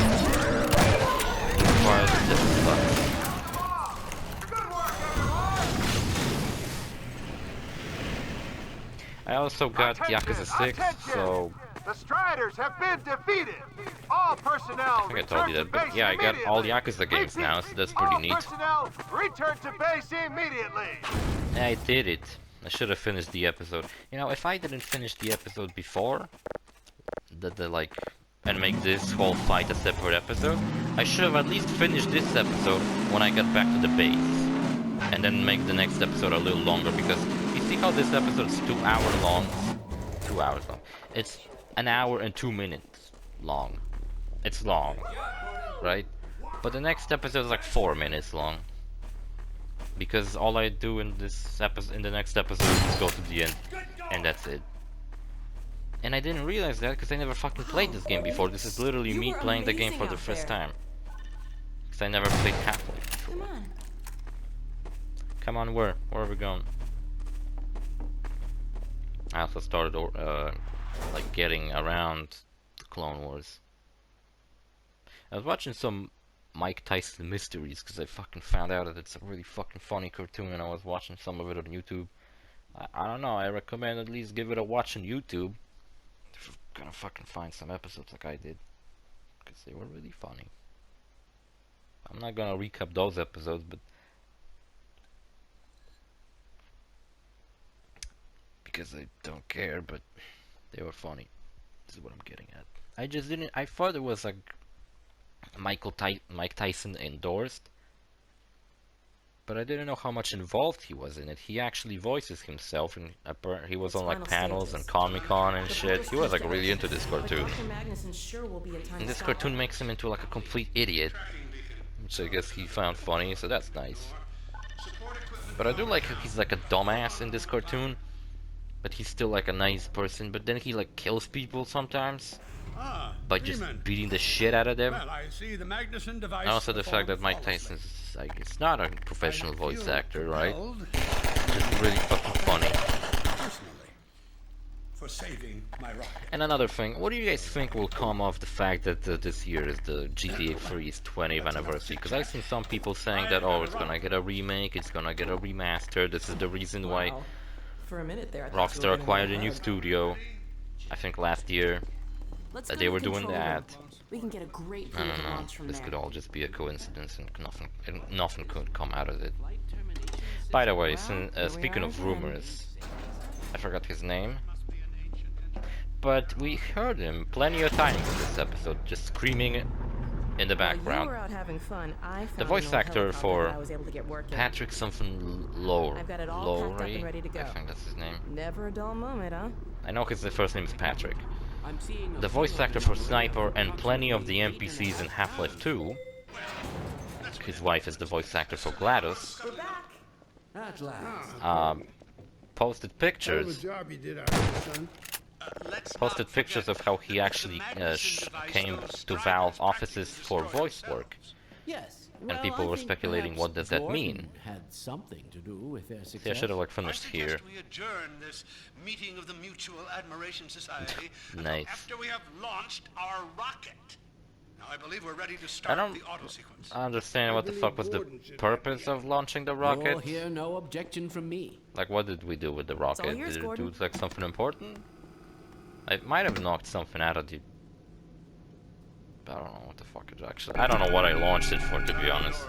It requires this stuff. I also got YAKUZA 6, so... The Striders have been defeated! All personnel I think I told you that, but yeah, I got all YAKUZA games now, so that's pretty neat. All personnel, return to base immediately! I did it. I should have finished the episode. You know, if I didn't finish the episode before, and make this whole fight a separate episode, I should have at least finished this episode when I got back to the base. And then make the next episode a little longer, because you see how this episode's 2 hours long? 2 hours long. It's an hour and 2 minutes long. It's long, right? But the next episode is like 4 minutes long. Because all I do in this episode, in the next episode, is go to the end, and that's it. And I didn't realize that because I never fucking played this game before. This is literally me playing the game for the first time. Because I never played Half-Life before. Come on. Come on, where? Where are we going? I also started like getting around the Clone Wars. I was watching some Mike Tyson Mysteries because I fucking found out that it's a really fucking funny cartoon, and I was watching some of it on YouTube. I don't know, I recommend at least give it a watch on YouTube. If you're gonna fucking find some episodes like I did, because they were really funny. I'm not gonna recap those episodes, but because I don't care, but they were funny. This is what I'm getting at. I thought it was like Mike Tyson endorsed, but I didn't know how much involved he was in it. He actually voices himself, and he was on like panels and Comic-Con and shit. He was like really into this cartoon. And this cartoon makes him into like a complete idiot, which I guess he found funny, so that's nice. But I do like how he's like a dumbass in this cartoon, but he's still like a nice person, but then he like kills people sometimes by just beating the shit out of them. Well, I see the Magnuson device. And also the fact that Mike Tyson's like, it's not a professional voice actor, right? Just really fucking funny. Personally, for saving my rocket. And another thing, what do you guys think will come of the fact that this year is the GTA 3's 20th anniversary? Because I've seen some people saying that, oh, it's gonna get a remake, it's gonna get a remaster, this is the reason why For a minute there, Rockstar acquired a new studio, I think last year, that they were doing that. We can get a great I don't know, this could all just be a coincidence and nothing could come out of it. By the way, speaking of rumors, I forgot his name, but we heard him plenty of times in this episode, just screaming in the background. The voice actor for Patrick something Lowry, I think that's his name. Never a dull moment, huh? I know his first name is Patrick. The voice actor for Sniper and plenty of the NPCs in Half-Life 2. His wife is the voice actor for GLaDOS. Posted pictures. Posted pictures of how he actually came to Valve offices for voice work. Yes. And people were speculating, what does that mean? Had something to do with their success. See, I should have like finished here. We adjourn this meeting of the Mutual Admiration Society Nice. after we have launched our rocket. Now I believe we're ready to start the auto sequence. I understand what the fuck was the purpose of launching the rocket. You'll hear no objection from me. Like, what did we do with the rocket? Did it do like something important? I might have knocked something out of the... I don't know what the fuck it actually... I don't know what I launched it for, to be honest.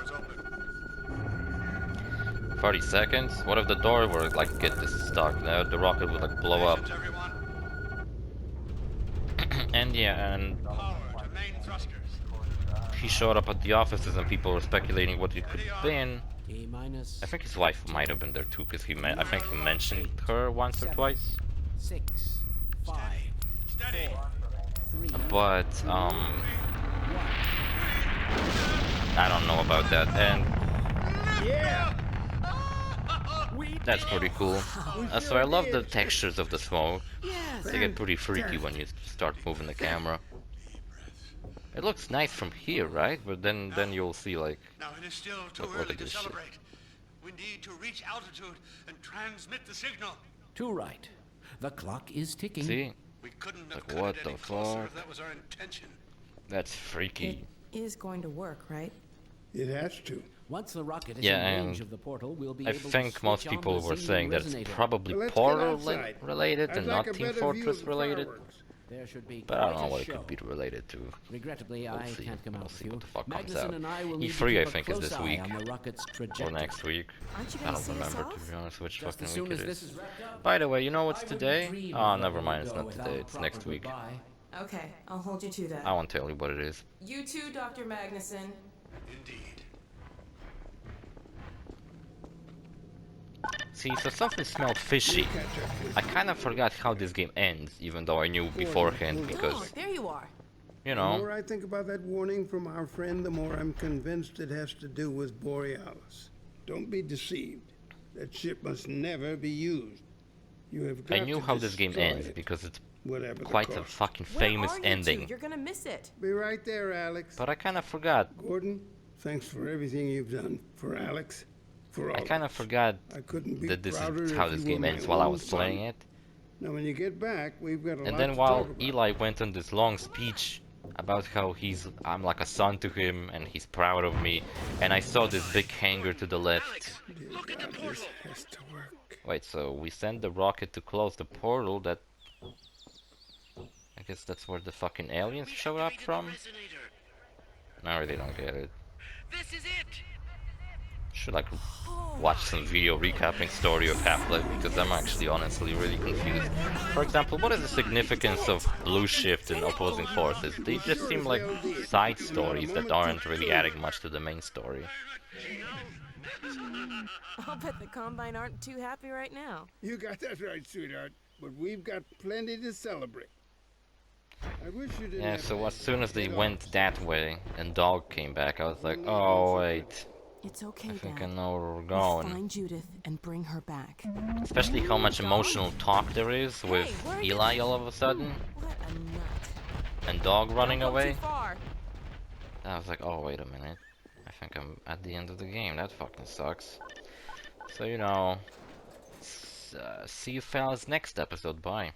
30 seconds? What if the door were like get this stuck? Now the rocket would like blow up. And yeah, and he showed up at the offices and people were speculating what it could have been. I think his wife might have been there too, because I think he mentioned her once or twice. 6, 5, 4, 3. But I don't know about that, and that's pretty cool. So I love the textures of the smoke. They get pretty freaky when you start moving the camera. It looks nice from here, right? But then you'll see like, now it is still too early to celebrate. We need to reach altitude and transmit the signal. Too right. The clock is ticking. See? We couldn't have Like, what the fuck? if that was our intention. That's freaky. It is going to work, right? It has to. Once the rocket is Yeah, in range and of the portal, we'll be I able to think most switch on people the were Xenu saying that it's resonator. probably Well, let's get Portal outside. related I'd and like not a Team better view Fortress of the related. fireworks. There should be But I don't quite know a what it show. could be related to. Regrettably, We'll I see. can't come out We'll with see you. what the fuck comes Magnuson out. and I will need to E3 I keep a think is close this eye week. on the rocket's Or trajectory. next week. Aren't you I gonna don't see us remember, off? to be honest, which Just fucking as soon week as it this is. is wrapped up, By the way, you know what's I wouldn't today? dream Oh, of never letting mind, you it's go not without today, a it's proper next week. goodbye. Okay, I'll hold you to that. I won't tell you what it is. You too, Dr. Magnuson. Indeed. See, so something smelled fishy. I kind of forgot how this game ends, even though I knew beforehand, Oh, because, there you are. you The know, more I think about that warning from our friend, the more I'm convinced it has to do with Borealis. Don't be deceived. That ship must never be used. You have got I knew to how this game destroy ends, it, because it's whatever the quite a cost. fucking Where famous are you ending. two? You're gonna miss it. Be right there, Alex. But I kind of forgot. Gordon, thanks for everything you've done for Alex, for all I kind of us. forgot I couldn't be that this prouder is if how you this were game my ends while I own was son. playing it. Now, when you get back, we've got a lot And then to while talk about. Eli went on this long speech about how I'm like a son to him and he's proud of me, and I saw this big hangar to the left. Dear God, this has to work. Wait, so we sent the rocket to close the portal that... I guess that's where the fucking aliens showed up from? No, I really don't get it. This is it. Should like watch some video recapping story of Half-Life, because I'm actually honestly really confused. For example, what is the significance of Blue Shift and opposing forces? They just seem like side stories that aren't really adding much to the main story. I'll bet the Combine aren't too happy right now. You got that right, sweetheart. But we've got plenty to celebrate. I wish you didn't Yeah, have so to as soon as they get went off. that way and Dog came back, I was like, oh wait, It's okay, I think I Dad. know where we're We'll going. find Judith and bring her back. Especially how much emotional talk there is with Hey, where Eli all of a sudden, What a nut. and Dog running Don't go away. too far. I was like, oh wait a minute, I think I'm at the end of the game, that fucking sucks. So you know, see you fellas next episode, bye.